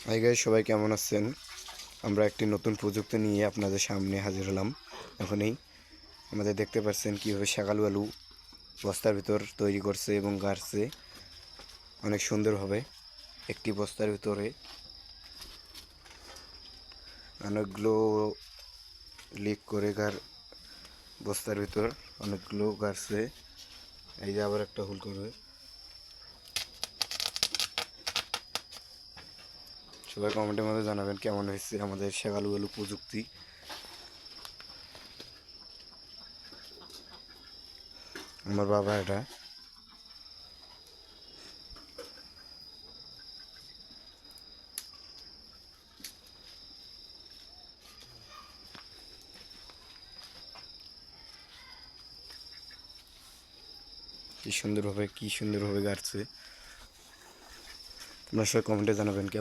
Hi guys, সবাই কেমন আছেন? আমরা একটি নতুন প্রযুক্তি নিয়ে আপনাদের সামনে হাজির হলাম। এখনই আমাদের দেখতে পাচ্ছেন কীভাবে শাকালু আলু বস্তার ভিতর তৈরি করছে এবং গাড়ছে অনেক সুন্দরভাবে। একটি বস্তার ভিতরে অনেকগুলো লিক করে বস্তার ভিতর অনেকগুলো গাড়ছে। এই যে আবার একটা হুল করবে। সবাই কমেন্টের মধ্যে জানাবেন কেমন হয়েছে আমাদের শাকালু আলু প্রযুক্তি। আমার বাবা এটা কি সুন্দরভাবে গাড়ছে। তোমরা সবাই কমেন্টে জানাবেন কেমন।